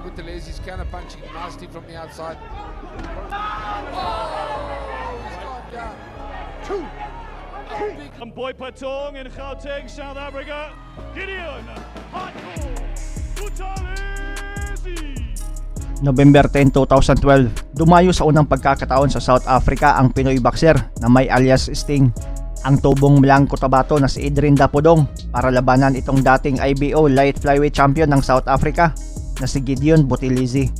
Butalezi's counter punching nasty from the outside. He's gone down. Two. And Boy Batang in Gauteng, South Africa. Gideon, hardcore, Butalezi. November 10, 2012, dumayo sa unang pagkakataon sa South Africa ang Pinoy boxer na may alias Sting, ang tubong Madayang Cotabato na si Adrian Dapudong para labanan itong dating IBO light flyweight champion ng South Africa na si Gideon Butalezi.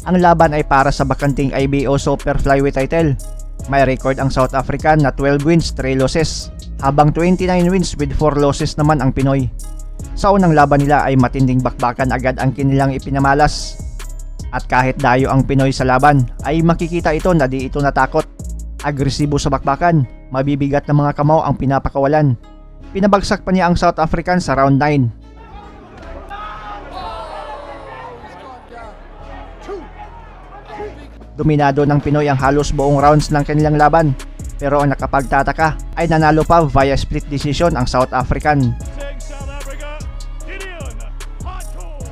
Ang laban ay para sa bakanting IBO super flyweight title. May record ang South African na 12 wins, 3 losses, habang 29 wins with 4 losses naman ang Pinoy. Sa unang laban nila ay matinding bakbakan agad ang kinilang ipinamalas. At kahit dayo ang Pinoy sa laban, ay makikita ito na di ito natakot. Agresibo sa bakbakan, mabibigat na mga kamao ang pinapakawalan. Pinabagsak pa niya ang South African sa round 9. Dominado ng Pinoy ang halos buong rounds ng kanilang laban, pero ang nakapagtataka ay nanalo pa via split decision ang South African. South Africa, Gideon, hardcore,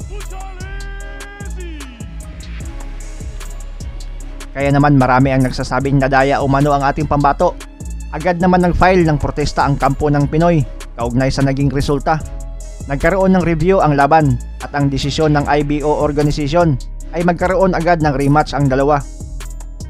Butalezi. Kaya naman marami ang nagsasabing nadaya umano ang ating pambato. Agad naman nag-file ng protesta ang kampo ng Pinoy kaugnay sa naging resulta. Nagkaroon ng review ang laban at ang desisyon ng IBO organization ay magkaroon agad ng rematch ang dalawa.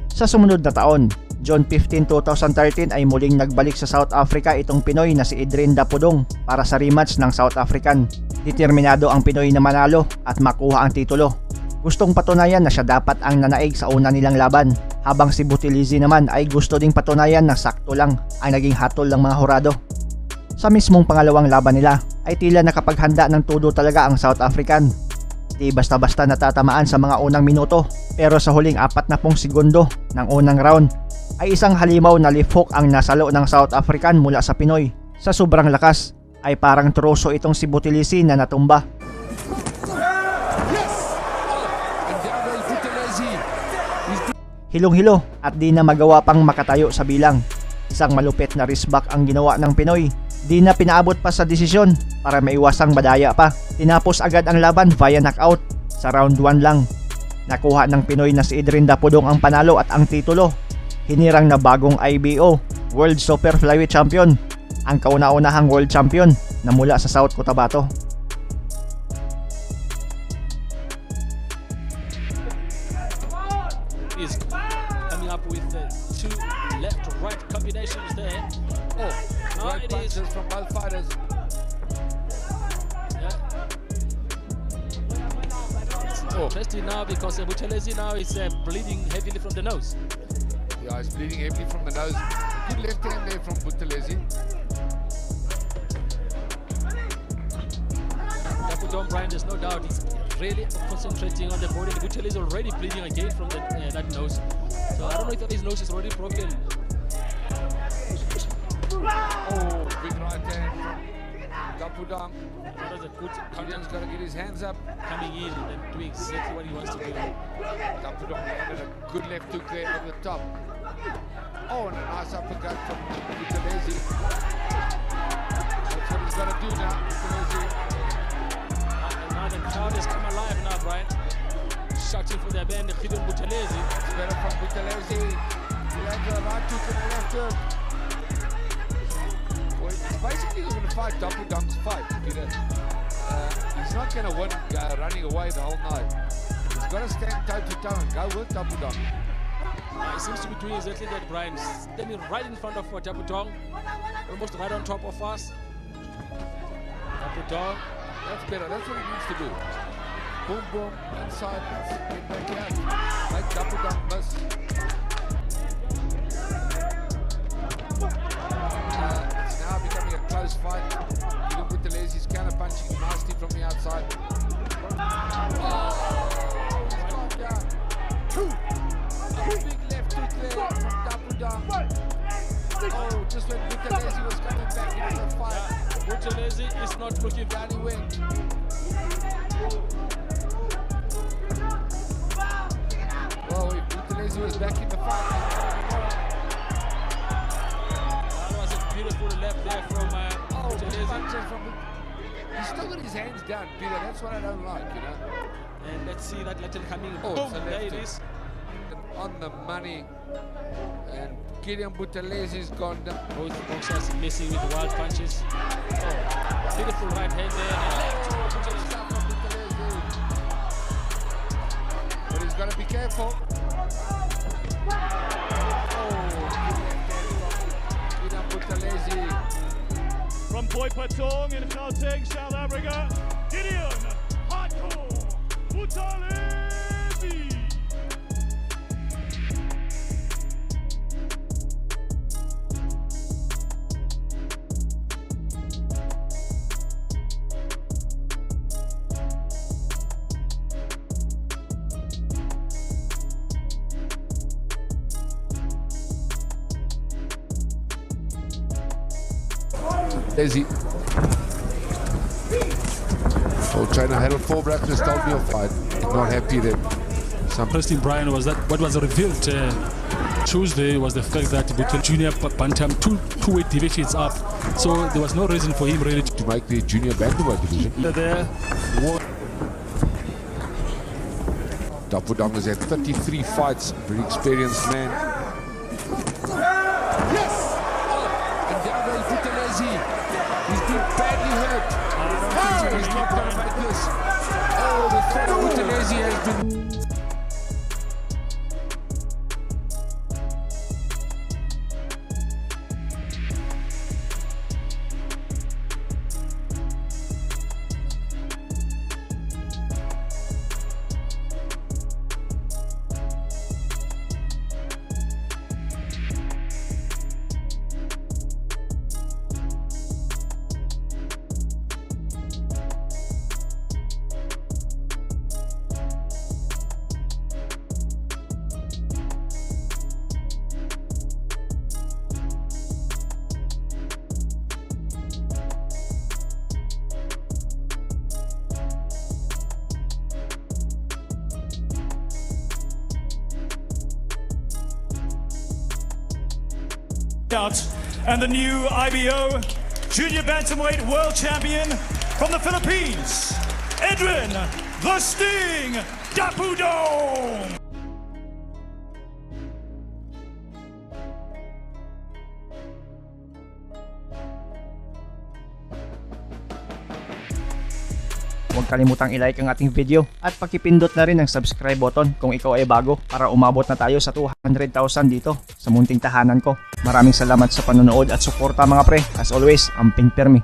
Sa sumunod na taon, June 15, 2013 ay muling nagbalik sa South Africa itong Pinoy na si Adrian Dapudong para sa rematch ng South African. Determinado ang Pinoy na manalo at makuha ang titulo. Gustong patunayan na siya dapat ang nanaig sa una nilang laban, habang si Butalezi naman ay gusto ding patunayan na sakto lang ang naging hatol ng mga hurado. Sa mismong pangalawang laban nila ay tila nakapaghanda ng todo talaga ang South African. Di basta-basta natatamaan sa mga unang minuto, pero sa huling 40 segundo ng unang round ay isang halimaw na left hook ang nasalo ng South African mula sa Pinoy. Sa sobrang lakas ay parang troso itong si Butalezi na natumba. Hilong-hilo at di na magawa pang makatayo sa bilang. Isang malupit na wristback ang ginawa ng Pinoy. Di na pinaabot pa sa desisyon para maiwasang madaya pa. Tinapos agad ang laban via knockout sa round 1 lang. Nakuha ng Pinoy na si Adrian Dapudong ang panalo at ang titulo. Hinirang na bagong IBO World Super Flyweight Champion, ang kauna-unahang World Champion na mula sa South Cotabato. Is coming up with two left-right combinations there. Oh, right it is. punches from both fighters. Interesting now because Butalezi now is bleeding heavily from the nose. Yeah, he's bleeding heavily from the nose. Good left hand there from Butalezi. Dapudong, Brian, there's no doubt he's really concentrating on the body. Butalezi is already bleeding again from that nose. So I don't know if his nose is already broken. Oh, big right hand from Dapudong. That was a good counter Gideon's got to get his hands up. coming in and doing exactly what he wants to do. Dapudong landed a good left hook there over the top. Oh, and a nice uppercut from Butalezi. That's what he's got to do now, Butalezi. And now the crowd has come alive now, Brian. Shouting for their man, Gideon Butalezi. It's better from Butalezi. He landed a right hook and a left hook. Well, he's basically going to fight Dapudong's fight. He's not going to win running away the whole night. He's got to stand toe-to-toe and go with Dapudong. He seems to be doing exactly that, Brian. Standing right in front of Dapudong, almost right on top of us. Dapudong. That's better. That's what he needs to do. Boom, boom, inside, get back out. Make Dapudong miss. It's now becoming a close fight. Gideon Butalezi's counter punching nasty from the outside. Oh, he's gone down. Two. A big left hook there from Dapudong. Oh, just when Butalezi was coming back into the fight. Butalezi is not looking Down he went. Well, if Butalezi was back in the fight, That was a beautiful left there from Butalezi. punches from the... He's still got his hands down, Peter. That's what I don't like, you know. And let's see that lateral coming. Oh, Boom, it's a there it lefty. is. On the money. And Gideon Buthelezi has gone down. Both boxers missing with wild punches. Oh, beautiful right hand there and left. But he's got to be careful. Gideon Buthelezi. From Boy Patong in Gauteng, South Africa, Gideon Hardcore Buthelezi. Desi. So trainer Harold Forbrack just told me off. Not happy that some Interesting, Brian, was that what was revealed Tuesday was the fact that between junior bantam two weight divisions up, so there was no reason for him really to make the junior bantamweight division. there. Dapudang has had 33 fights, very experienced man. Yes! Oh, and Dago Buthelezi, he's been badly hurt. He's not going to make this. Oh, the threat of Buthelezi has been... And the new IBO Junior Bantamweight World Champion from the Philippines, Edwin the Sting Dapudong. Huwag kalimutang i-like ang ating video at pakipindot na rin ang subscribe button kung ikaw ay bago para umabot na tayo sa 200,000 dito sa munting tahanan ko. Maraming salamat sa panonood at suporta mga pre. As always, amping permi.